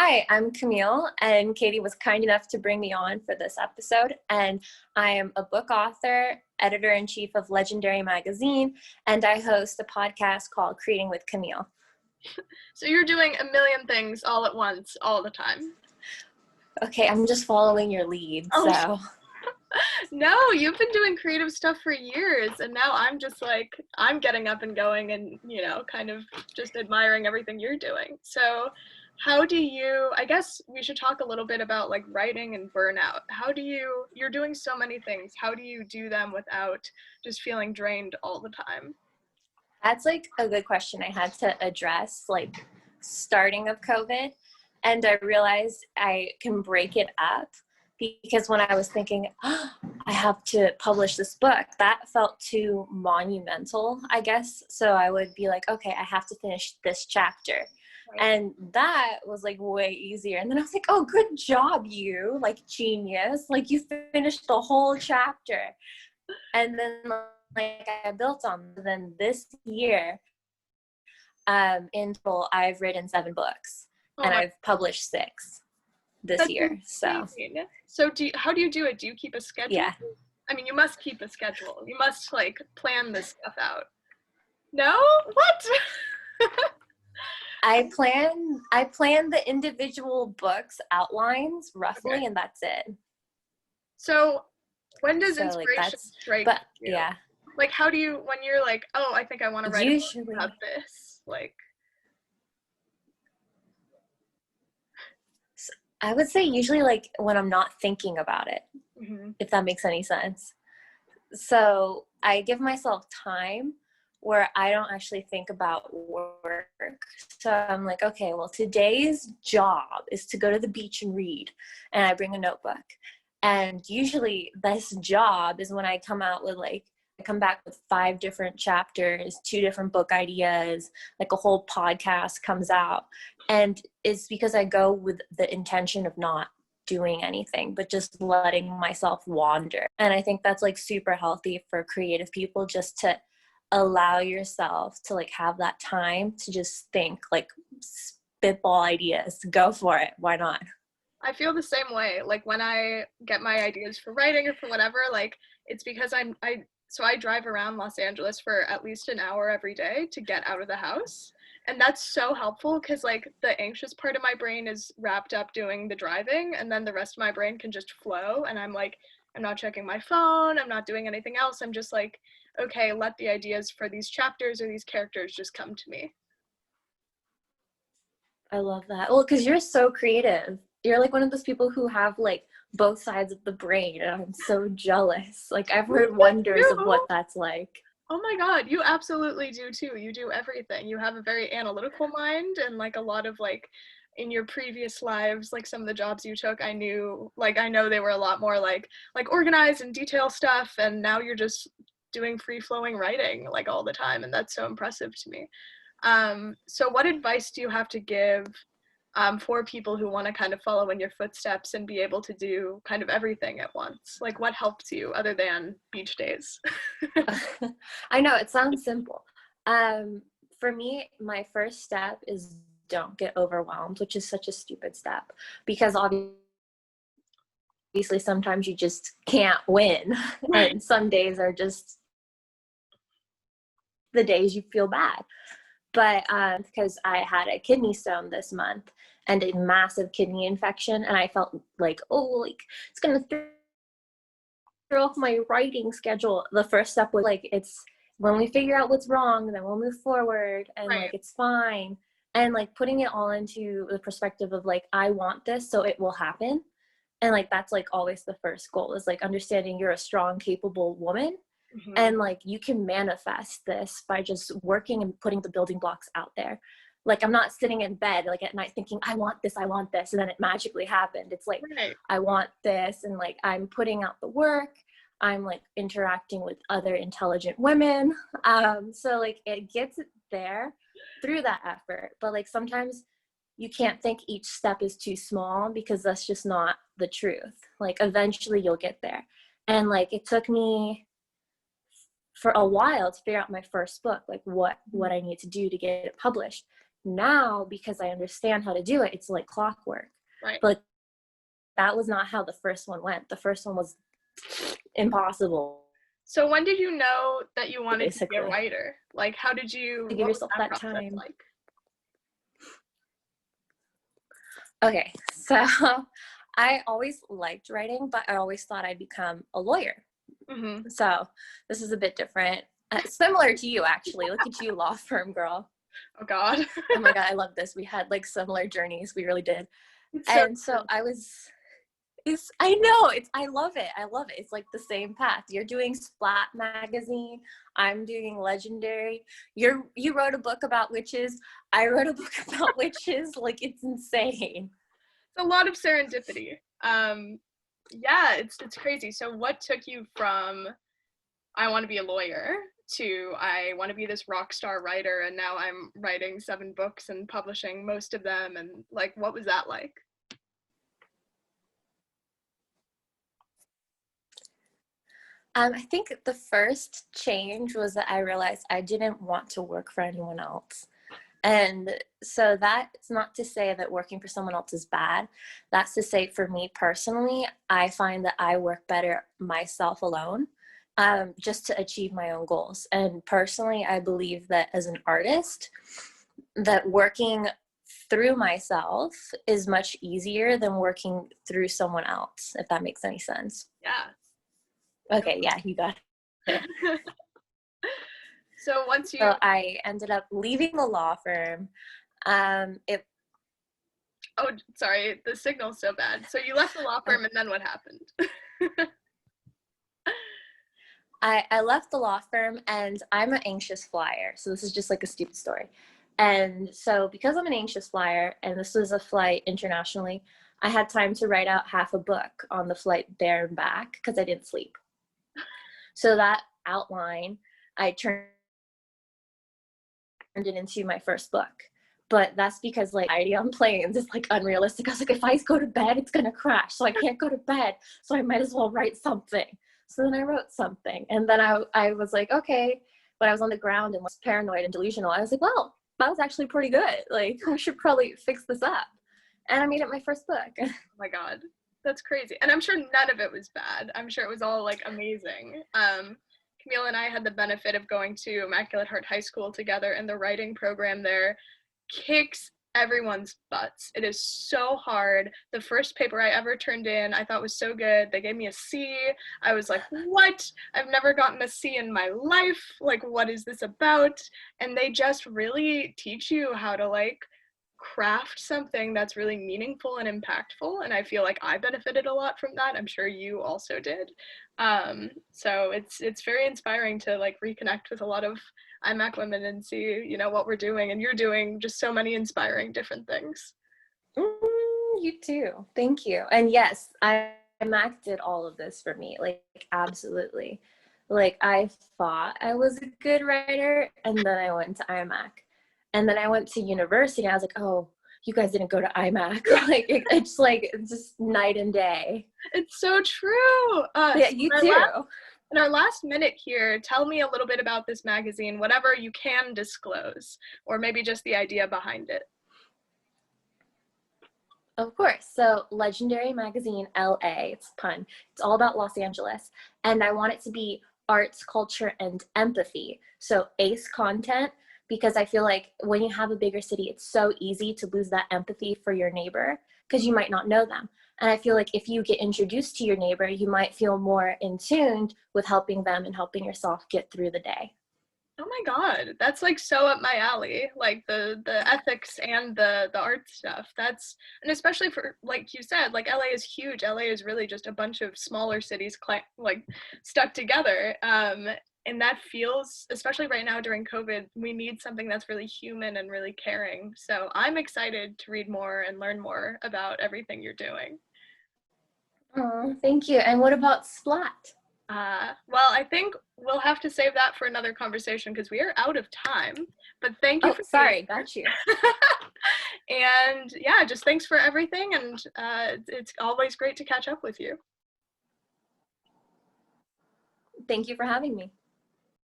Hi, I'm Camille, and Katie was kind enough to bring me on for this episode. And I am a book author, editor-in-chief of Legendary Magazine, and I host a podcast called Creating with Camille. So you're doing a million things all at once, all the time. Okay, I'm just following your lead, so. No, you've been doing creative stuff for years, and now I'm just like, I'm getting up and going and, kind of just admiring everything you're doing. So how do you, I guess we should talk a little bit about like writing and burnout. You're doing so many things. How do you do them without just feeling drained all the time? That's like a good question I had to address, like starting of COVID. And I realized I can break it up because when I was thinking, I have to publish this book, that felt too monumental, I guess. So I would be like, okay, I have to finish this chapter. Right. And that was like way easier. And then I was like, oh, good job, you, like genius. Like you finished the whole chapter. And then like I built on. Then this year, in total, I've written 7 books and I've published 6 this year. So how do you do it? Do you keep a schedule? Yeah. I mean, you must keep a schedule. You must like plan this stuff out. No? What? I plan the individual books outlines roughly, and that's it. So when does inspiration strike you? Yeah. Like how do you, when you're like, oh, I think I want to write a book about this, like. I would say usually like when I'm not thinking about it, if that makes any sense. So I give myself time where I don't actually think about work. So I'm like, okay, well, today's job is to go to the beach and read. And I bring a notebook. And usually this job is when I come back with 5 different chapters, 2 different book ideas, like a whole podcast comes out. And it's because I go with the intention of not doing anything, but just letting myself wander. And I think that's like super healthy for creative people, just to allow yourself to like have that time to just think, like spitball ideas, go for it. Why not? I feel the same way. Like when I get my ideas for writing or for whatever, like it's because I drive around Los Angeles for at least an hour every day to get out of the house. And that's so helpful because like the anxious part of my brain is wrapped up doing the driving, and then the rest of my brain can just flow. And I'm like, I'm not checking my phone. I'm not doing anything else. I'm just like, okay, let the ideas for these chapters or these characters just come to me. I love that. Well, because you're so creative. You're like one of those people who have like both sides of the brain, and I'm so jealous. Like I've heard wonders of what that's like. Oh my God, you absolutely do too. You do everything. You have a very analytical mind, and like a lot of like in your previous lives, like some of the jobs you took, I know they were a lot more like organized and detail stuff, and now you're just doing free flowing writing like all the time, and that's so impressive to me. So what advice do you have to give for people who want to kind of follow in your footsteps and be able to do kind of everything at once? Like what helps you other than beach days? I know it sounds simple. For me, my first step is don't get overwhelmed, which is such a stupid step because obviously sometimes you just can't win. Right. And some days are just the days you feel bad. But because I had a kidney stone this month and a massive kidney infection, and I felt like, it's going to throw off my writing schedule. The first step was like, it's when we figure out what's wrong, then we'll move forward, and right. Like, it's fine. And like putting it all into the perspective of like, I want this, so it will happen. And like, that's like always the first goal, is like understanding you're a strong, capable woman. Mm-hmm. And like you can manifest this by just working and putting the building blocks out there. Like I'm not sitting in bed like at night thinking I want this, and then it magically happened. It's like, right. I want this, and like I'm putting out the work. I'm like interacting with other intelligent women. So like it gets there through that effort. But like sometimes you can't think each step is too small, because that's just not the truth. Like eventually you'll get there. And like it took me for a while to figure out my first book, like what I need to do to get it published. now, because I understand how to do it, it's like clockwork. Right. But that was not how the first one went. The first one was impossible. So when did you know that you wanted to be a Basically. writer? Like, how did you, To give what was yourself that that process time. like? Okay, so I always liked writing, but I always thought I'd become a lawyer. Mm-hmm. So this is a bit different. Similar to you, actually. Look at you, law firm girl. Oh God. Oh my God, I love this. We had like similar journeys. We really did. It's And so so I know, I love it. I love it. It's like the same path. You're doing Splat magazine. I'm doing Legendary. You wrote a book about witches. I wrote a book about witches. Like, it's insane. it's a lot of serendipity. Yeah, it's crazy. So what took you from I want to be a lawyer to I want to be this rock star writer, and now I'm writing 7 books and publishing most of them, and like, what was that like? I think the first change was that I realized I didn't want to work for anyone else. And so that's not to say that working for someone else is bad. That's to say, for me personally, I find that I work better myself alone, just to achieve my own goals. And personally, I believe that as an artist, that working through myself is much easier than working through someone else, if that makes any sense. Yeah. Okay, yeah, you got it. So once you So I ended up leaving the law firm. Oh, sorry, the signal's so bad. So you left the law firm, and then what happened? I left the law firm, and I'm an anxious flyer. So this is just like a stupid story. And so because I'm an anxious flyer, and this was a flight internationally, I had time to write out half a book on the flight there and back because I didn't sleep. So that outline, I turned it into my first book. But that's because like anxiety on planes is like unrealistic. I was like, if I go to bed, it's gonna crash. So I can't go to bed. So I might as well write something. So then I wrote something. And then I was like, okay. But I was on the ground and was paranoid and delusional. I was like, well, that was actually pretty good. Like, we should probably fix this up. And I made it my first book. Oh my God, that's crazy. And I'm sure none of it was bad. I'm sure it was all like amazing. Camille and I had the benefit of going to Immaculate Heart High School together, and the writing program there kicks everyone's butts. It is so hard. The first paper I ever turned in, I thought was so good. They gave me a C. I was like, what? I've never gotten a C in my life. Like, what is this about? And they just really teach you how to like craft something that's really meaningful and impactful, and I feel like I benefited a lot from that. I'm sure you also did. So it's very inspiring to like reconnect with a lot of IMAC women and see, you know, what we're doing, and you're doing just so many inspiring different things. You too. Thank you. And yes, IMAC did all of this for me. Like, absolutely. Like, I thought I was a good writer, and then I went to IMAC. And then I went to university, and I was like, oh, you guys didn't go to IMAC. Like, it's just night and day. It's so true. Yeah, you too. In our last minute here, tell me a little bit about this magazine, whatever you can disclose, or maybe just the idea behind it. Of course. So Legendary Magazine LA, it's a pun. It's all about Los Angeles. And I want it to be arts, culture, and empathy. So ACE content, because I feel like when you have a bigger city, it's so easy to lose that empathy for your neighbor because you might not know them. And I feel like if you get introduced to your neighbor, you might feel more in tune with helping them and helping yourself get through the day. Oh my God, that's like so up my alley, like the ethics and the art stuff. That's, and especially for, like you said, like LA is huge. LA is really just a bunch of smaller cities like stuck together. And that feels, especially right now during COVID, we need something that's really human and really caring. So I'm excited to read more and learn more about everything you're doing. Oh, thank you. And what about Splat? Well, I think we'll have to save that for another conversation because we are out of time. But thank you Oh, for sorry, got you. And yeah, just thanks for everything. And it's always great to catch up with you. Thank you for having me.